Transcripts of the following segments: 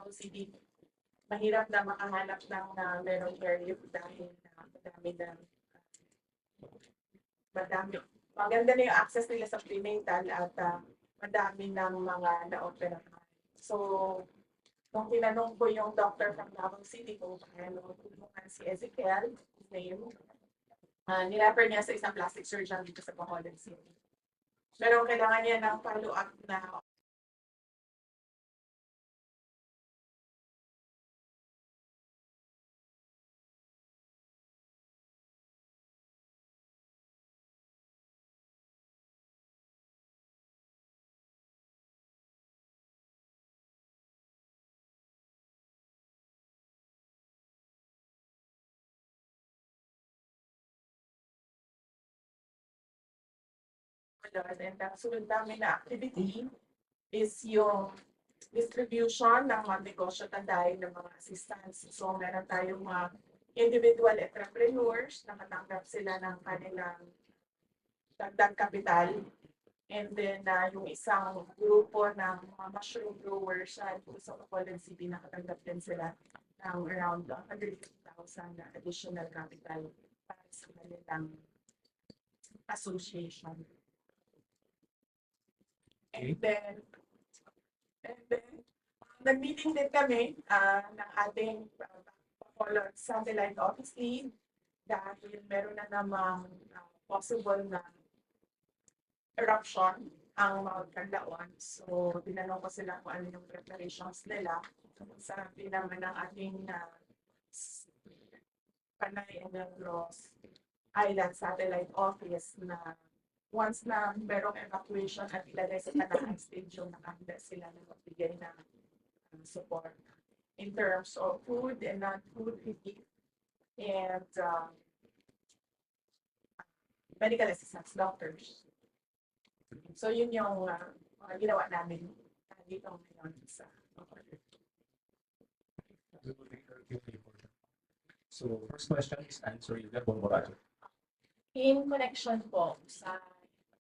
Davao City, mahirap na makahanap ng merong airlift dahil madami. Maganda na yung access nila sa prenatal at madami ng mga na-opera. So, kung tinanong ko yung doctor from Davao City kung paano tulungan si Ezekiel, his name, nirefer niya sa isang plastic surgeon dito sa Baho City. Pero kailangan niya ng follow-up na and ang sunod namin na activity is yung distribution ng mga negosyo tanday ng mga assistance. So meron tayong mga individual entrepreneurs na matanggap sila ng kanilang dagdag kapital. And then yung isang grupo ng mga mushroom growers dito sa Bacolod City, nakatanggap din sila ng around 150,000 na additional capital para sa kanilang association. And then nag-meeting din kami ng ating Bacolod Satellite Office Lead dahil meron na namang possible na eruption ang Mount Canlaon. So, tinanong ko sila kung ano yung preparations nila. Sabi naman ng ating Panay and Negros Island Satellite Office na once na merong evacuation at ilagay sa Panay Stadium, nakahanda sila na magbigay ng support in terms of food and non-food relief and medical assistance doctors. So yun yung ginawa namin dito ngayon sa So first question is answer you got one more. In connection po sa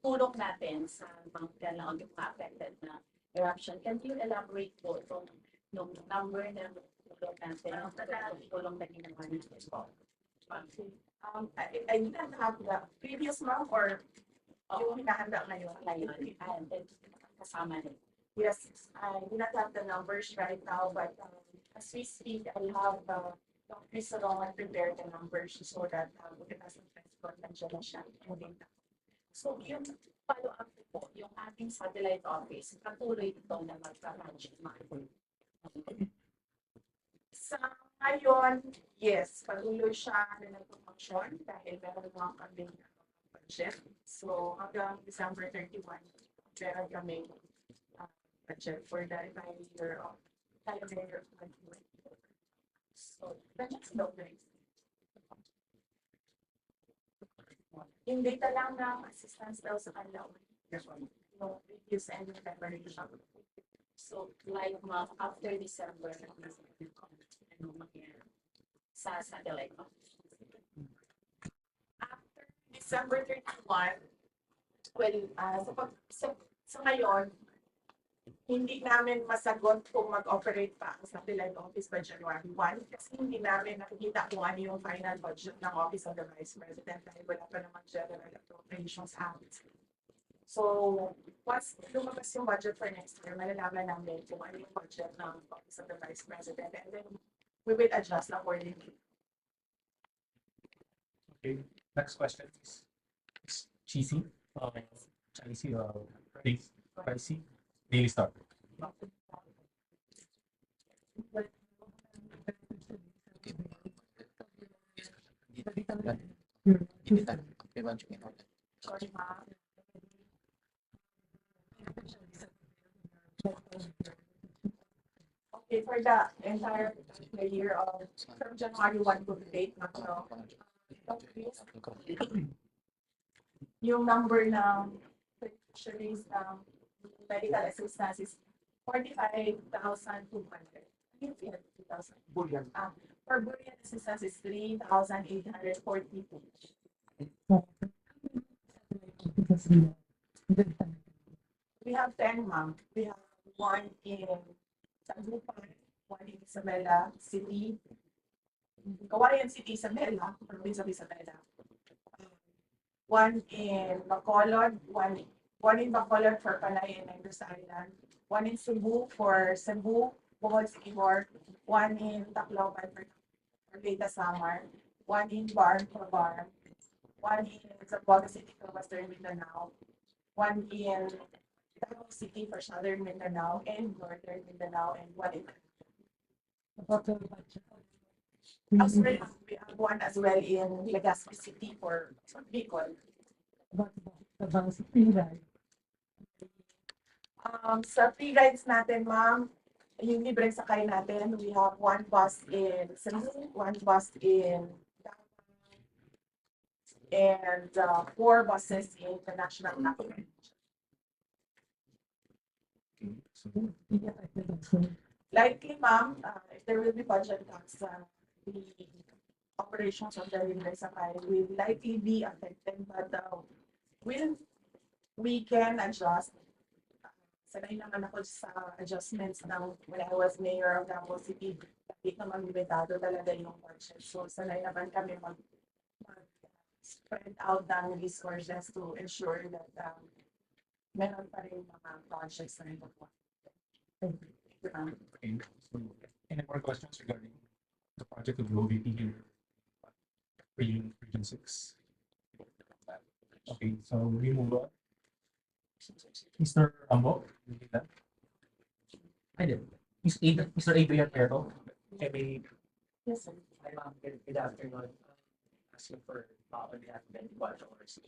tulong natin sa mga kailangan yung affected na eruption, can you elaborate po nung number ng tulong natin, ang tulong na ginawa natin po? I didn't have the previous month or yung hinahanda ngayon. Kasama rin. Yes, I do not have the numbers right now, but as we speak, I have Dr. Sara prepare the numbers so that we can have some transport and siya yung data. So yung follow-up po, yung ating satellite office, patuloy ito na mag-manage. Sa ngayon, yes, patuloy siya na nag-function dahil meron mga kaming budget. So hanggang December 31, meron kami budget for the entire year of calendar year 2024. So, that's no place. Yung data lang ng assistance daw sa kanila, no reviews and preparation. So, like after December, ano mangyayari sa satellite office? After December 31, well, sa ngayon, hindi namin masagot kung mag-operate pa ang satellite office by January 1 kasi hindi namin nakikita kung ano yung final budget ng Office of the Vice President dahil wala pa naman General Appropriations Act. So, once lumabas yung budget for next year, malalaman namin kung ano yung budget ng Office of the Vice President and then we will adjust accordingly. Okay, next question is Cheesy. Pricey. Daily Star. Sorry, ma'am. Okay, for the entire year of from January 1 to date, yung number ng beneficiaries ng medical assistance is 45,200. For bullion assistance is 3,842. We have 10, ma'am. We have one in Sagupan, one Isabela City, Kawayan City, Isabela, province of Isabela. One in Bacolod, one in Bacolod for Panay and Negros Island, one in Cebu for Cebu, Bohol City Board, one in Tacloban for Beta Samar, one in Barm for Barm, one in Zamboanga City for Western Mindanao, one in Baho City for Southern Mindanao and Northern Mindanao, and one in as well. We have one as well in Legazpi City for Bicol. Sa free rides natin, ma'am, yung libreng sakay natin, we have one bus in Cebu, one bus in Davao, and 4 buses in the national capital. Likely, ma'am, if there will be budget cuts, the operations of the libreng sakay will likely be affected, but we can adjust. Sanay naman ako sa adjustments ng when I was mayor of Davao City. Hindi naman limitado talaga yung budget. So sanay naman kami spread out ng resources to ensure that meron pa rin mga projects na rin. Thank you, ma'am. Okay. So, any more questions regarding the project of the OVP here? Region 6. Okay, so we move on. Mr. Ambo, I did. Mr. Adrian Pero, any Yes, sir. hi ma'am, good afternoon. Asking for on behalf of the hours.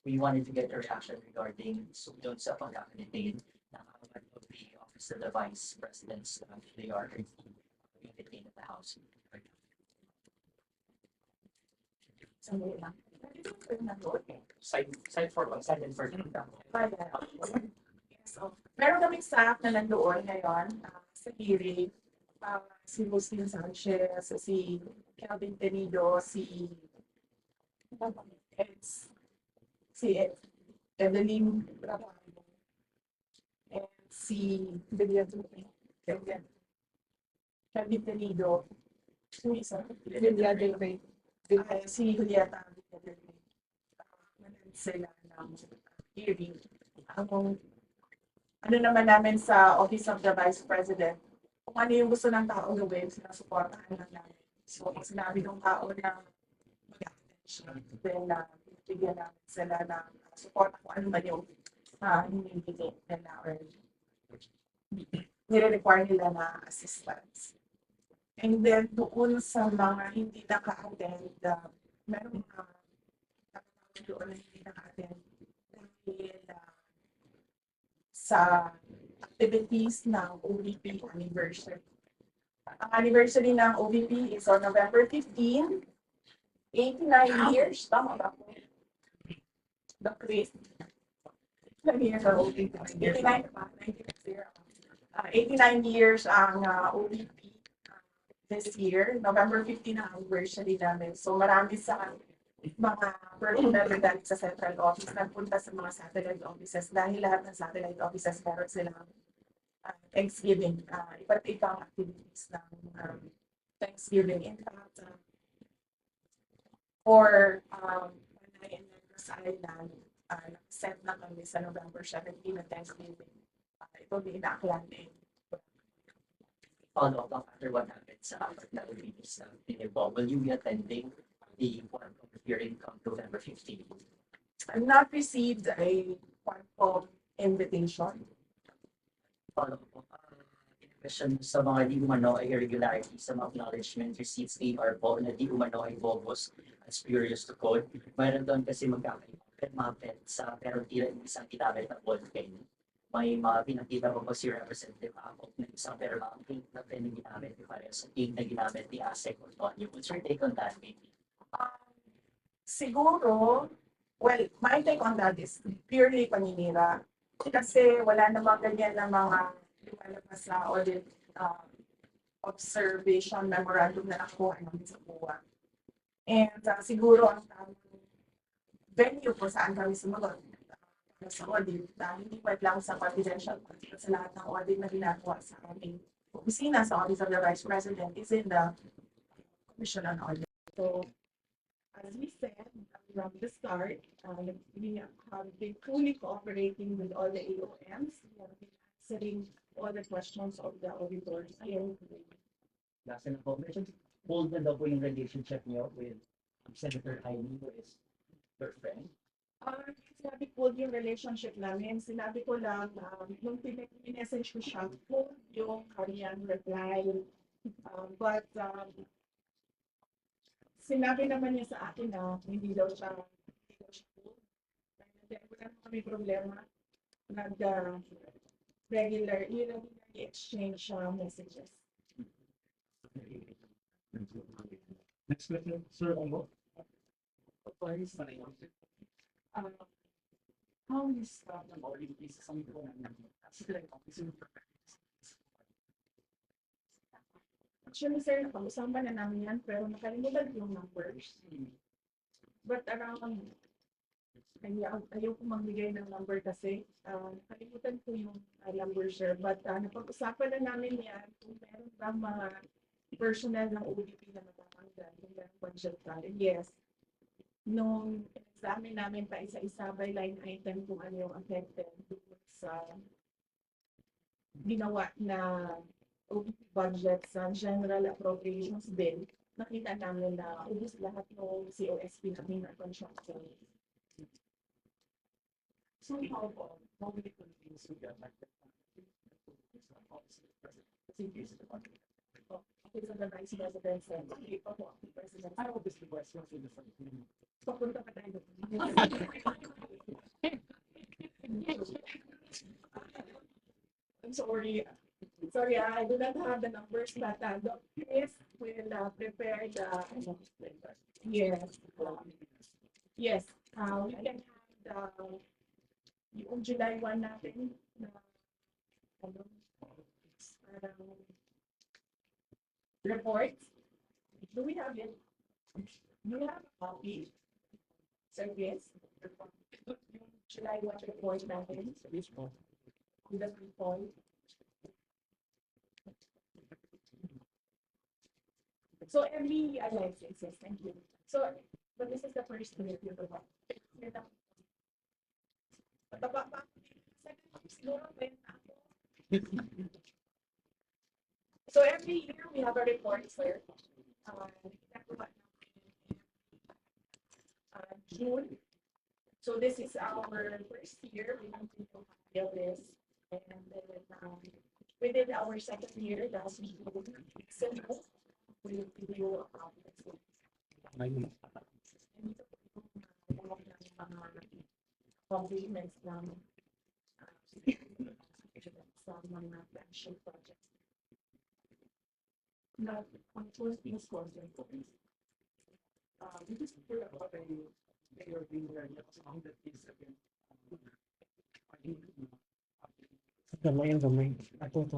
We wanted to get your reaction regarding doon sa pag-accreditate ng of the Office of the Vice Presidents. They are entertained at the House. Sandali lang. Side for one, side and for So, meron kaming staff na nandoon ngayon sa hearing. Si Muslim Sanchez, si Calvin Tenido, si Evelyn Brabado, and si Calvin Tenido, si Julieta sila ng hearing. Ang ano naman namin sa Office of the Vice President, kung ano yung gusto ng tao gawin, sinasuportahan lang namin. So, pag sinabi ng tao na mag-attention, then bigyan namin sila ng support kung ano man yung hinihingin nila or nire-require nila na assistance. And then, doon sa mga hindi naka-attend, meron mga doon na hindi naka-attend dahil sa activities ng OVP anniversary. Ang anniversary ng OVP is on November 15, 89 years. Tama ba po? The quiz. 89 years ang OVP. 89 pa, 89 years ang OVP this year. November 15 ang anniversary namin. So marami sa mga personnel regarding sa central office nagpunta sa mga satellite offices dahil lahat ng satellite offices meron silang Thanksgiving, iba't ibang activities ng Thanksgiving. In fact, for Panay and Negros Island, set na kami sa November 17 na Thanksgiving. Ito din inaaklan eh. Follow up after what happened sa that release will you be attending the one of the hearing on November 15? I've not received a formal invitation. Follow up in question sa mga di umano ay irregularities sa mga acknowledgement receipts ARPO na di umano ay bogus at spurious to code. Mayroon doon kasi magkakaipin sa pero tila isang kitabet na ball pen. May mga pinakita ko po si Representative Ako na isang pero mga ink na pen na ginamit para sa ink na ginamit ni ASEC or Tonyo. What's your take on that, maybe? Siguro, well, my take on that is purely paninira. Kasi wala namang ganyan na mga lumalabas sa audit observation memorandum na nakuha namin sa buwan. And siguro ang tamang venue kung saan kami sumunod sa audit, hindi pa lang sa confidential sa lahat ng audit na ginagawa sa aming opisina sa Office of the Vice President is in the Commission on Audit. So, as we said from the start, we have been fully cooperating with all the AOMs. We have been answering all the questions of the auditors. Last na po, medyo cold na daw po yung relationship niyo with Senator Jaime, who is your friend. Sinabi ko yung relationship namin, sinabi ko lang, nung pinag-message ko siya, cold yung kanyang reply. But sinabi naman niya sa akin na hindi daw siya cold. Then wala naman kami problema. Regularly exchange messages. Next question, Sir Ongo. How is the audit is something Actually, sir, napag-usapan na namin yan, pero nakalimutan ko yung numbers. But around, ayaw ko magbigay ng number kasi nakalimutan ko yung number, sir. But napag-usapan na namin yan kung meron ba mga personnel ng ODP na matatanggal, kung meron budget ka. Yes. Nung examine namin pa isa-isa by line item kung ano yung affected sa ginawa na ODP budget sa General Appropriations Bill, nakita namin na ubus lahat ng COSP namin na construction. So how will it continue to get like that? Office of the Vice President said, okay, President. I hope this question is different. Papunta pa tayo. I'm sorry. Sorry, I do not have the numbers, but the Chris will prepare the. Yes. Yes. We can have yung July 1 natin na report. Do we have it? Do you have a copy? Sir, yes. Yung July 1 report natin. The report. So every yes, thank you. So, but this is the first year you know. So every year we have a report, sir. June. So this is our first year. We continue to file this, and then within our second year, that's we video compliments ng sa mga pension projects. Now, on first things first, we just heard about a mayor being there, that is again. Gamay. Ito.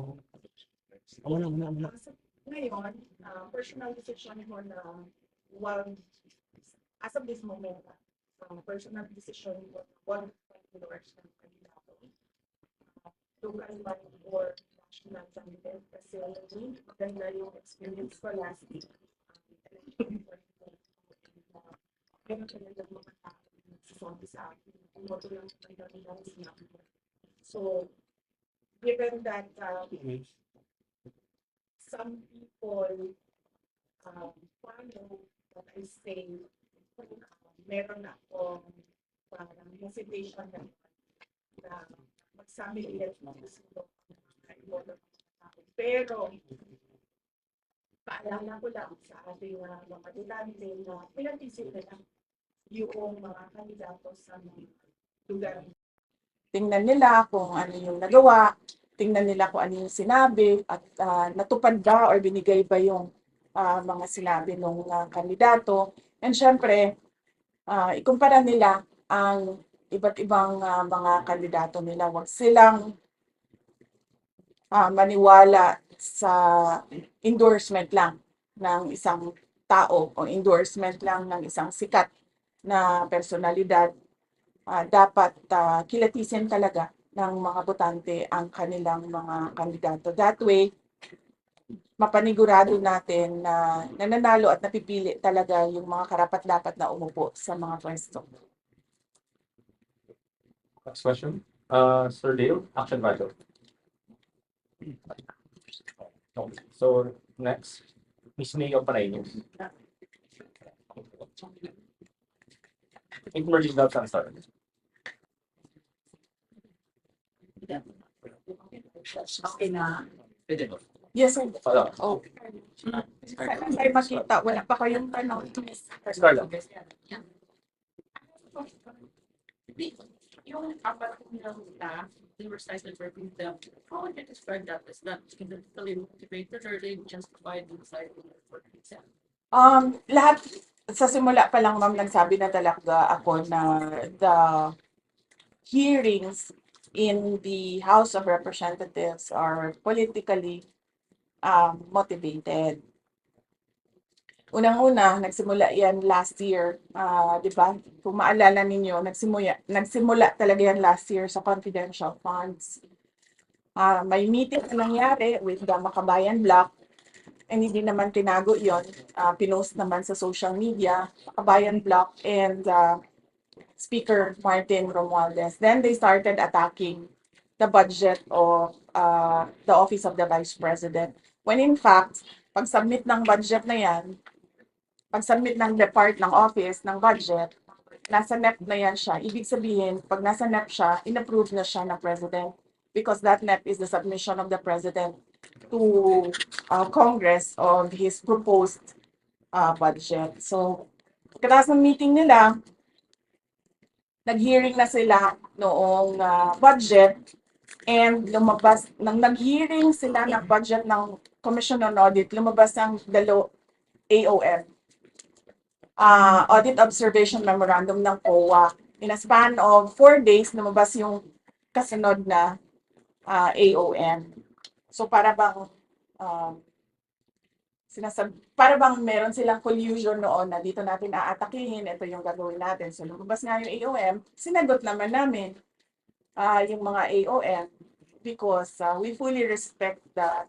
Muna. Ngayon, personal decision ko na as of this moment, personal decision ko one followers ng kandidato. Local by or national candidate kasi maganda yung experience ko last week. Meron talaga mga tao na nagsasabi sa akin. Umuto lang sa kandidato. So, given that some people follow what I say, meron akong parang hesitation na magsabi ulit ng gusto pero paalala ko lang sa ating mga dutante na pinag-isip na yung mga kandidato sa mga lugar. Tingnan nila kung ano yung nagawa, tingnan nila kung ano yung sinabi at natupad ba or binigay ba yung mga sinabi ng kandidato. And syempre, ikumpara nila ang iba't ibang mga kandidato nila. Huwag silang maniwala sa endorsement lang ng isang tao o endorsement lang ng isang sikat na personalidad. Dapat kilatisin talaga ng mga botante ang kanilang mga kandidato. That way, mapanigurado natin na nananalo at napipili talaga yung mga karapat-dapat na umupo sa mga pwesto. Next question. Sir Dale, Action Vital. So next, Miss Mayo Pareños. Emerging Doubts and Stars. Okay na. Pwede ba? Yes, sir. Wala. Oh. Sana tayo makita. Wala pa kayong tanong. Carla. Yung apat ng staff, they were cited for them. How would you describe that? Is that significantly motivated or they justified in citing for exam? Lahat sa simula pa lang, ma'am, nagsabi na talaga ako na the hearings in the House of Representatives are politically motivated. Unang-una, nagsimula yan last year, di ba? Kung maalala ninyo, nagsimula talaga yan last year sa confidential funds. May meeting na nangyari with the Makabayan Block, and hindi naman tinago yon. Pinost naman sa social media, Makabayan Block and Speaker Martin Romualdez. Then they started attacking the budget of the Office of the Vice President. When in fact, pag-submit ng budget na yan, pag-submit ng depart ng office ng budget, nasa NEP na yan siya. Ibig sabihin, pag nasa NEP siya, inapprove na siya ng President because that NEP is the submission of the President to Congress of his proposed budget. So, pagkatapos ng meeting nila, nag-hearing na sila noong budget and lumabas, nang nag-hearing sila ng budget ng Commission on Audit, lumabas ang AOM. Audit Observation Memorandum ng COA. In a span of 4 days, lumabas yung kasunod na AOM. So para bang para bang meron silang collusion noon na dito natin aatakihin, ito yung gagawin natin. So lumabas nga yung AOM, sinagot naman namin yung mga AOM because we fully respect the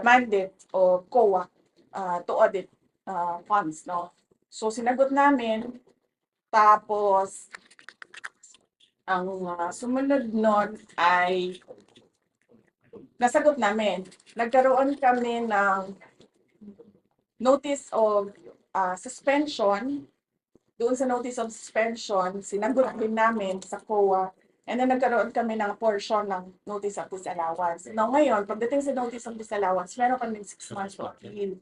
mandate of COA to audit funds, no? So sinagot namin, tapos ang sumunod nun ay nasagot namin. Nagkaroon kami ng notice of suspension. Doon sa notice of suspension, sinagot din namin sa COA. And then nagkaroon kami ng portion ng notice of disallowance. Now ngayon, pagdating sa notice of disallowance, meron kami 6 months to appeal.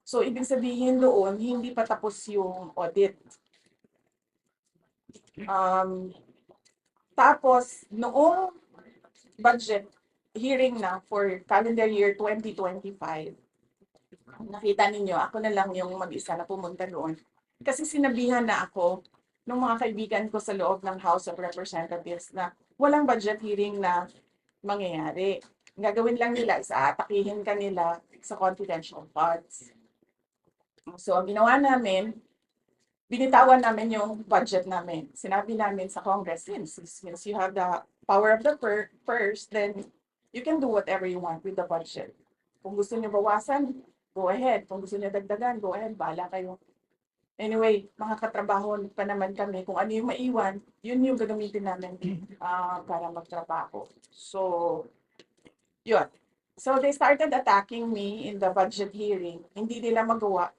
So, ibig sabihin doon, hindi pa tapos yung audit. Tapos, noong budget hearing na for calendar year 2025, nakita ninyo, ako na lang yung mag-isa na pumunta doon. Kasi sinabihan na ako ng mga kaibigan ko sa loob ng House of Representatives na walang budget hearing na mangyayari. Gagawin lang nila is aatakihin kanila sa confidential funds. So, ang ginawa namin, binitawan namin yung budget namin. Sinabi namin sa Congress, since you have the power of the purse, then you can do whatever you want with the budget. Kung gusto niyo bawasan, go ahead. Kung gusto niyo dagdagan, go ahead. Bahala kayo. Anyway, mga katrabaho pa naman kami. Kung ano yung maiwan, yun yung gagamitin namin para magtrabaho. So, yun. So, they started attacking me in the budget hearing. Hindi nila magawa.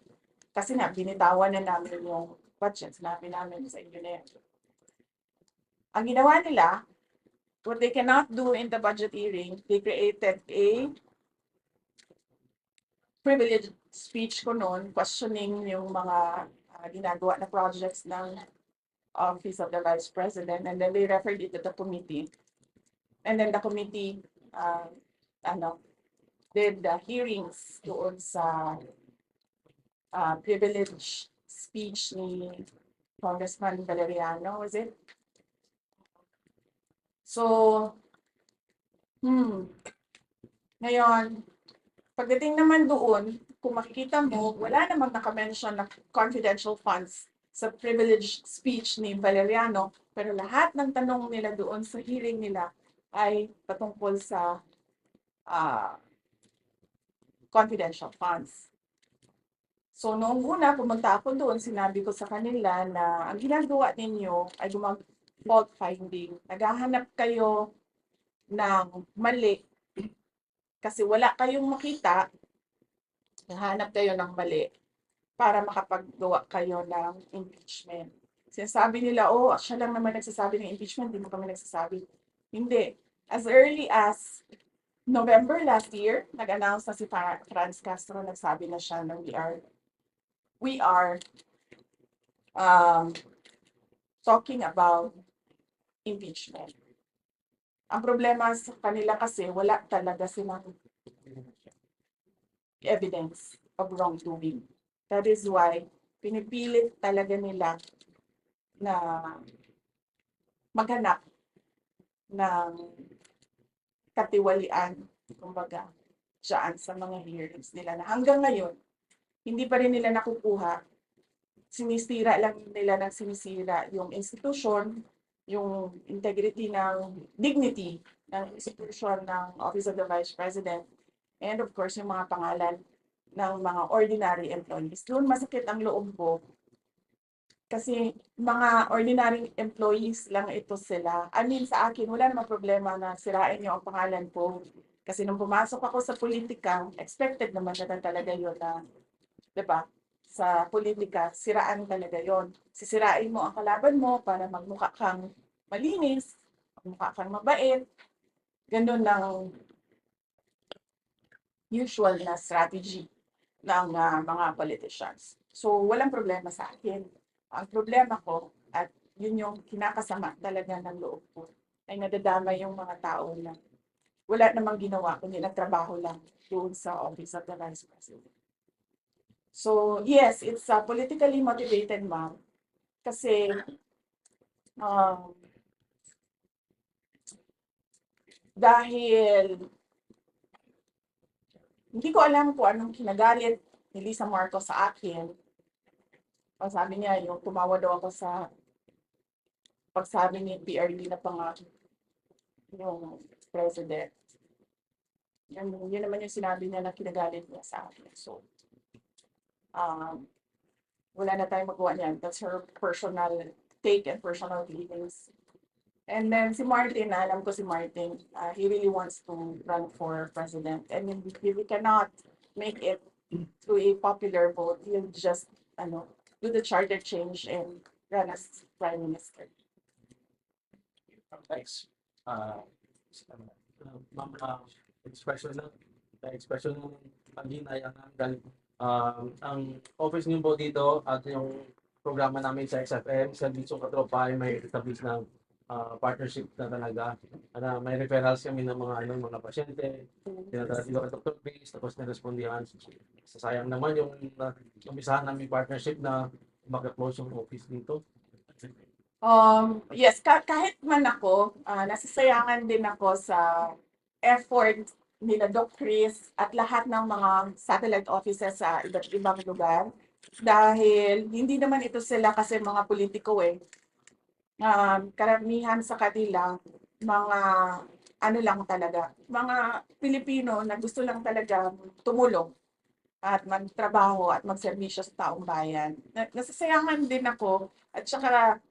Kasi nga, binitawan na namin yung budget. Sinabi namin sa inyo na yan. Ang ginawa nila, what they cannot do in the budget hearing, they created a privileged speech ko noon, questioning yung mga ginagawa na projects ng Office of the Vice President, and then they referred it to the committee. And then the committee did the hearings doon sa privileged speech ni Congressman Valeriano, was it? So, ngayon, pagdating naman doon, kung makikita mo, wala namang nakamention na confidential funds sa privileged speech ni Valeriano, pero lahat ng tanong nila doon sa hearing nila ay patungkol sa confidential funds. So noong una, pumunta ako doon, sinabi ko sa kanila na ang ginagawa ninyo ay fault finding. Naghahanap kayo ng mali kasi wala kayong makita, naghahanap kayo ng mali para makapaggawa kayo ng impeachment. Sinasabi nila, oh, siya lang naman nagsasabi ng impeachment, hindi mo kami nagsasabi. Hindi. As early as November last year, nag-announce na si Franz Castro, nagsabi na siya na we are talking about impeachment. Ang problema sa kanila kasi wala talaga silang evidence of wrongdoing. That is why pinipilit talaga nila na maghanap ng katiwalian, kumbaga, dyan sa mga hearings nila na hanggang ngayon, hindi pa rin nila nakukuha. Sinisira lang nila ng sinisira yung institution, yung integrity ng dignity ng institution ng Office of the Vice President, and of course, yung mga pangalan ng mga ordinary employees. Doon masakit ang loob ko kasi mga ordinary employees lang ito sila. I mean, sa akin, wala namang problema na sirain niyo ang pangalan ko. Kasi nung pumasok ako sa politika, expected naman na talaga yun na, di ba? Sa politika, siraan talaga yon. Sisirain mo ang kalaban mo para magmukha kang malinis, magmukha kang mabait. Ganun ang usual na strategy ng mga politicians. So, walang problema sa akin. Ang problema ko, at yun yung kinakasama talaga ng loob ko, ay nadadamay yung mga tao na wala namang ginawa, kundi nagtrabaho lang doon sa Office of the Vice President. So, yes, it's politically motivated, ma'am. Kasi, dahil hindi ko alam kung anong kinagalit ni Lisa Marcos sa akin. Sabi niya, yung tumawa daw ako sa pagsabi ni PRD na yung president. Yun naman yung sinabi niya na kinagalit niya sa akin. So, wala na tayong magawa niyan. That's her personal take and personal feelings. And then si Martin, alam ko si Martin, he really wants to run for president. And if we cannot make it through a popular vote, he'll just do the charter change and run as prime minister. Thanks. Ma'am, expression ng paghinayang dahil ang office niyo po dito at yung programa namin sa XFM, Servisyong Katropa ay may establish ng partnership na talaga. May referrals kami ng mga pasyente, tinatawag dito kay Dr. Chris, tapos nirespondihan. Sayang naman yung umpisahan namin partnership na mag-close yung office dito. Yes, kahit man ako, nasisayangan din ako sa effort nila Doc Chris at lahat ng mga satellite offices sa iba't ibang lugar. Dahil hindi naman ito sila kasi mga politiko karamihan sa kanila, mga lang talaga, mga Pilipino na gusto lang talaga tumulong at magtrabaho at magserbisyo sa taong bayan. Nasasayangan din ako at saka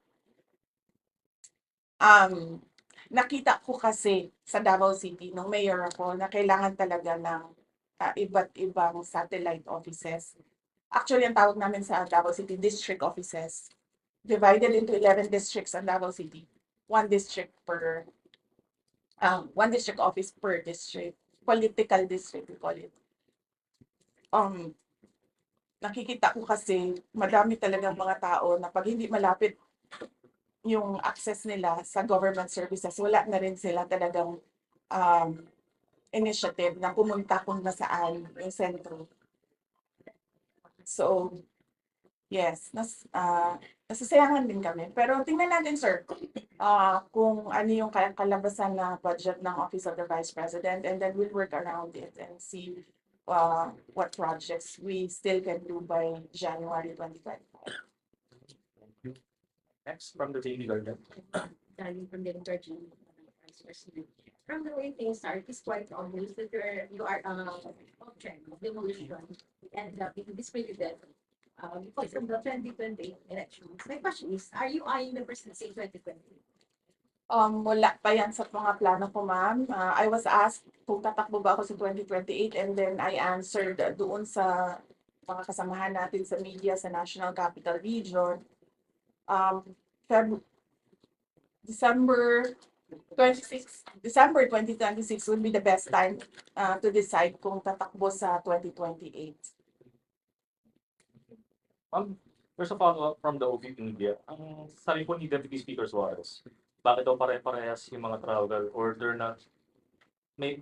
nakita ko kasi sa Davao City nung mayor ako na kailangan talaga ng iba't ibang satellite offices. Actually, ang tawag namin sa Davao City, district offices. Divided into 11 districts in Davao City. One district office per district. Political district, we call it. Nakikita ko kasi madami talagang mga tao na pag hindi malapit yung access nila sa government services, wala na rin sila talagang initiative na pumunta kung nasaan yung sentro. So, yes, nasasayangan din kami. Pero tingnan natin, sir, kung ano yung kalabasan na budget ng Office of the Vice President, and then we'll work around it and see what projects we still can do by January 2025. Next, from the Binulgar. Galing from the Duterte, Vice President. From the way things are, it is quite obvious that you are object of demolition and being discredited because of the 2020 elections. My question is, are you eyeing the presidency in 2020? Wala pa yan sa mga plano ko, ma'am. I was asked kung tatakbo ba ako sa 2028 and then I answered doon sa mga kasamahan natin sa media sa National Capital Region. December 2026 would be the best time to decide kung tatakbo sa 2028. First of all, from the OVP media, ang sabi po ni Deputy Speaker Suarez, bakit daw pare-parehas yung mga travel order na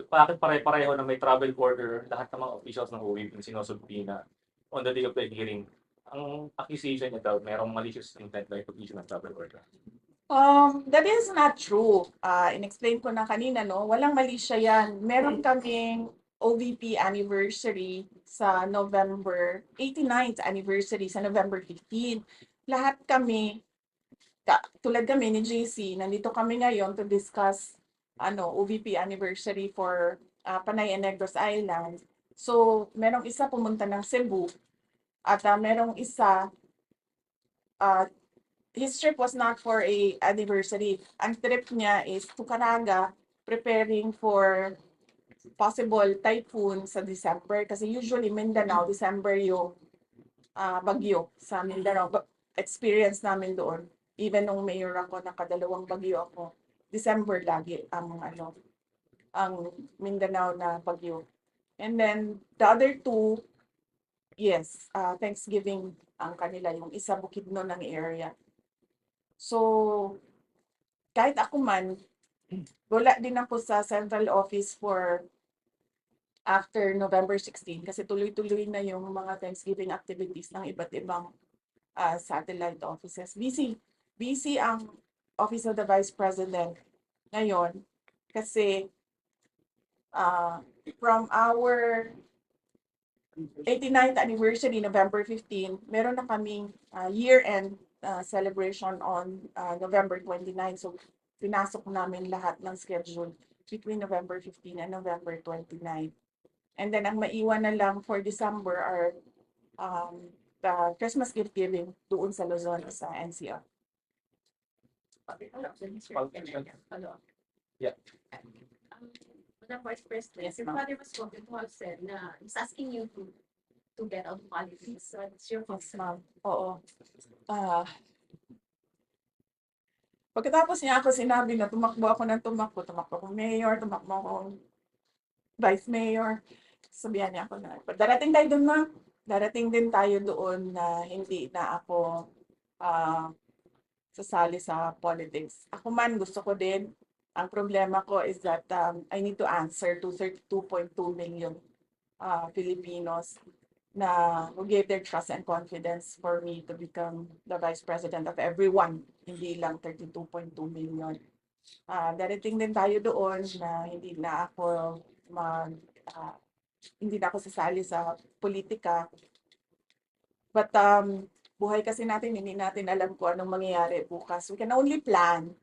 bakit pare-pareho na may travel order lahat ng mga officials ng OVP yung sinusulpina on the day of the hearing? Ang accusation niya daw, merong malicious intent na ipag-issue ng travel order. That is not true. In-explain ko na kanina, no? Walang mali siya yan. Meron kaming OVP anniversary sa November, 89th anniversary sa November 15. Lahat kami, tulad kami ni JC, nandito kami ngayon to discuss OVP anniversary for Panay and Negros Island. So, merong isa pumunta ng Cebu at merong isa his trip was not for a anniversary. Ang trip niya is to Caraga, preparing for possible typhoon sa December. Kasi usually Mindanao, December yung bagyo sa Mindanao. Experience namin doon. Even nung mayor ako, nakadalawang bagyo ako. December lagi ang Mindanao na bagyo. And then the other two, yes, Thanksgiving ang kanila. Yung isa Bukidnon ng area. So, kahit ako man, wala din ako sa central office for after November 16 kasi tuloy-tuloy na yung mga Thanksgiving activities ng iba't ibang satellite offices. Busy ang Office of the Vice President ngayon kasi from our 89th anniversary, November 15, meron na kaming year-end celebration on November 29. So, pinasok namin lahat ng schedule between November 15 and November 29. And then, ang maiwan na lang for December are the Christmas gift giving doon sa Luzon sa NCR. Follow-up. Yeah. Madam Vice President, Yes, your ma'am. father was quoted to have said na he's asking you to get out of politics. So it's your Yes, ma'am. Oo. Pagkatapos niya ako sinabi na tumakbo akong mayor, tumakbo akong vice mayor, sabihan niya ako na, darating tayo doon, ma'am. Darating din tayo doon na hindi na ako sasali sa politics. Ako man, gusto ko din. Ang problema ko is that I need to answer to 32.2 million Filipinos na who gave their trust and confidence for me to become the vice president of everyone, hindi lang 32.2 million. Darating din tayo doon na hindi na ako sasali sa politika. But buhay kasi natin, hindi natin alam kung anong mangyayari bukas. We can only plan.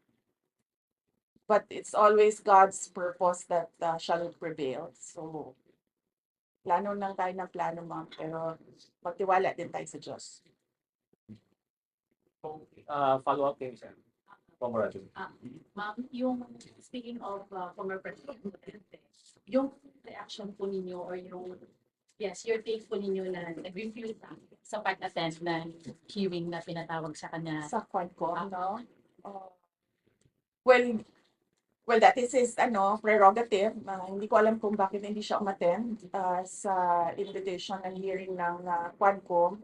But it's always God's purpose that shall prevail. So, plano lang tayo ng plano, ma'am. Pero magtiwala din tayo sa Diyos. Follow-up kayo, sir. Congratulations. Ma'am, yung speaking of former President Duterte, yung reaction po ninyo or your take po ninyo na nag-refuse sa pag-attend na hearing na pinatawag sa kanya. Sa kwan ko, no? Well, that is his prerogative. Hindi ko alam kung bakit hindi siya umattend sa invitation ng hearing ng Quadcom.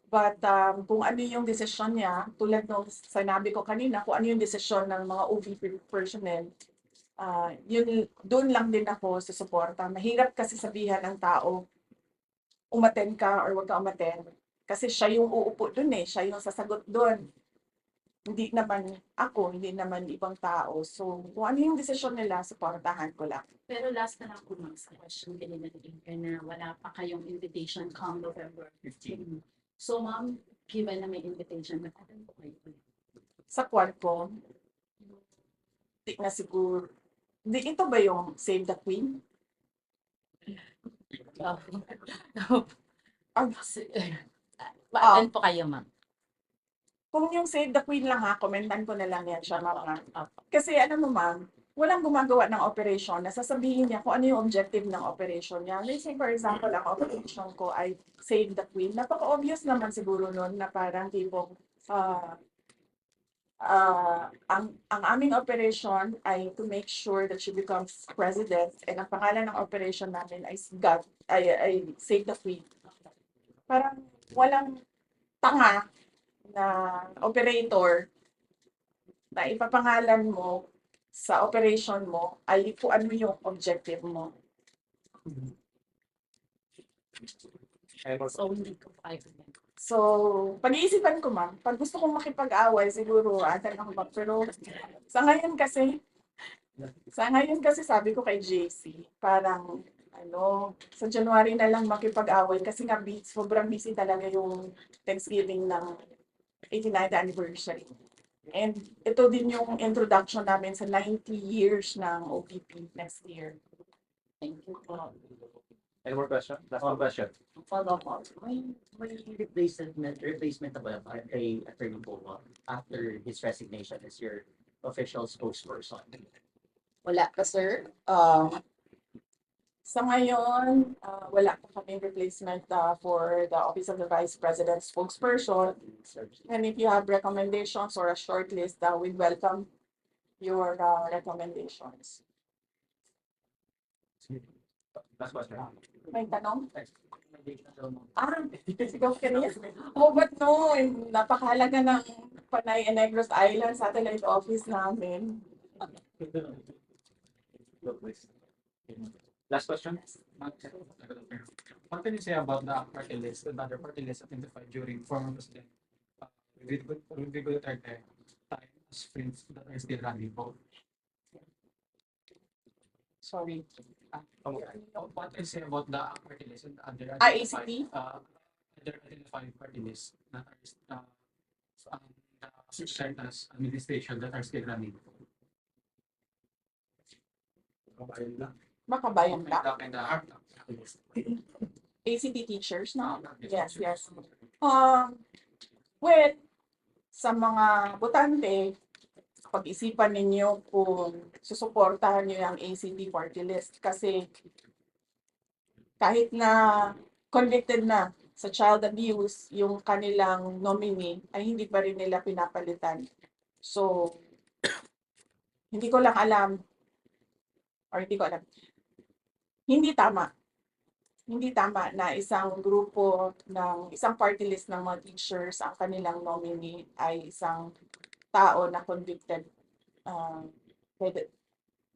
But kung ano yung desisyon niya, tulad ng sinabi ko kanina, kung ano yung desisyon ng mga OVP personnel, doon lang din ako susuporta. Mahirap kasi sabihan ng tao, umattend ka or wag ka umattend. Kasi siya yung uupo doon siya yung sasagot doon. Hindi naman ako, hindi naman ibang tao. So, kung ano yung desisyon nila, supportahan ko lang. Pero last na lang po ma'am sa question kanina na wala pa kayong invitation come November 15. So ma'am, given na may invitation, mag-attend po kayo ulit. Sa Quadcom, di na siguro, ito ba yung Save the Queen? Ah, Ano po kayo, ma'am? kung yung Save the Queen lang ha, komentan ko na lang yan siya mga. Opo. Kasi ano mo ma'am, walang gumagawa ng operation na sasabihin niya kung ano yung objective ng operation niya. Let's say for example, ang operation ko ay Save the Queen. Napaka-obvious naman siguro nun na parang tipong ang aming operation ay to make sure that she becomes president and ang pangalan ng operation namin ay ay Save the Queen. Parang walang tanga na operator na ipapangalan mo sa operation mo ay kung ano yung objective mo. So, hindi ko kayo. So, pag-iisipan ko ma'am, pag gusto kong makipag-away, siguro atan ako ma'am. Pero sa ngayon kasi sabi ko kay JC, parang sa January na lang makipag-away kasi nga sobrang busy talaga yung Thanksgiving ng 89th anniversary. And ito din yung introduction namin sa 90 years ng OPP next year. Thank you po. Any more question? Last one question. Follow up, may replacement na ba kay Attorney Baho after his resignation as your official spokesperson? Wala pa, sir. Sa ngayon, wala pa kaming replacement for the Office of the Vice President spokesperson. And if you have recommendations or a short list, we welcome your recommendations. Last question. May tanong? Sigaw ka niya? Oh, but no, napakahalaga ng Panay and Negros Island satellite office namin. Last question. What can you say about the party list, the other party list identified during former President Rodrigo Duterte time as friends that are still running both? Sorry. What can you say about the party list and other ACT? Other identified party lists that are shared as administration that are still running? Makabayan ka? And the party list. ACT teachers, no? Yes. Well, sa mga botante, pag-isipan ninyo kung susuportahan nyo yung ACT party list kasi kahit na convicted na sa child abuse, yung kanilang nominee ay hindi pa rin nila pinapalitan. So, hindi ko alam. Hindi tama. Hindi tama na isang grupo ng isang party list ng mga teachers ang kanilang nominee ay isang tao na convicted with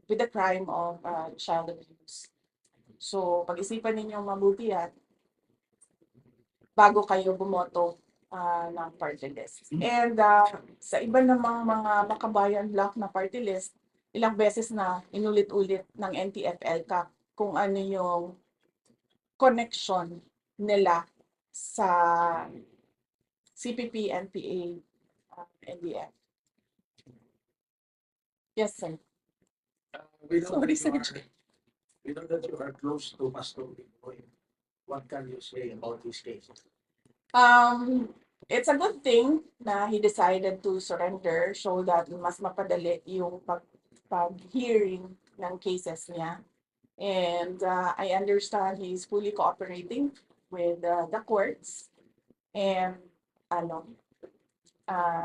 the crime of child abuse. So, pag-isipan ninyong mabuti yan bago kayo bumoto ng party list. And sa iba namang mga makabayan block na party list, ilang beses na inulit-ulit ng NTF-ELCAC kung ano yung connection nila sa CPP, NPA, NDF. Yes, sir. Sorry, sir. We know that you are close to Pastor Binulgar. What can you say about this case? It's a good thing na he decided to surrender so that mas mapadali yung pag-hearing ng cases niya. And I understand he's fully cooperating with the courts. And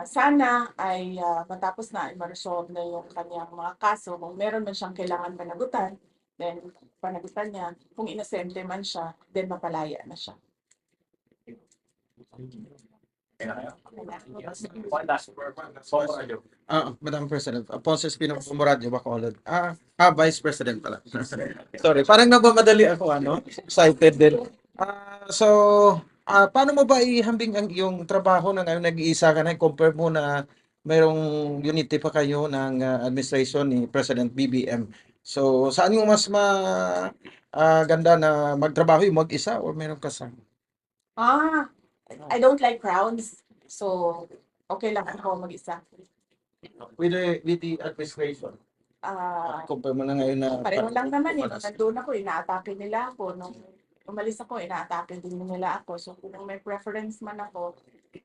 sana ay matapos na i-resolve na yung kanyang mga kaso. Kung meron man siyang kailangan panagutan, then panagutan niya. Kung inosente man siya, then mapalaya na siya. One last word. Madam President, Ponce Espino Muradyo, Bacolod. Vice President pala. Sorry, parang nagmamadali ako, excited din. Paano mo ba ihambing ang iyong trabaho na ngayon nag-iisa ka na, compare mo na mayroong unity pa kayo ng administration ni President BBM. So, saan yung mas ganda na magtrabaho yung mag-isa o mayroong kasama? I don't like crowds. So, okay lang ako mag-isa. With the administration. Compare mo na ngayon na pareho lang naman eh. Malas. Nandun ako, inaatake nila ako. Nung umalis ako, inaatake din nila ako. So kung may preference man ako,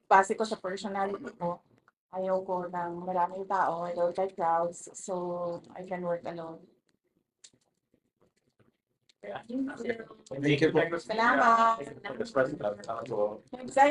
base ko sa personality ko, ayaw ko ng maraming tao, I don't like crowds, so I can work alone. Thank you po. Salamat. Thank you, President. Excited.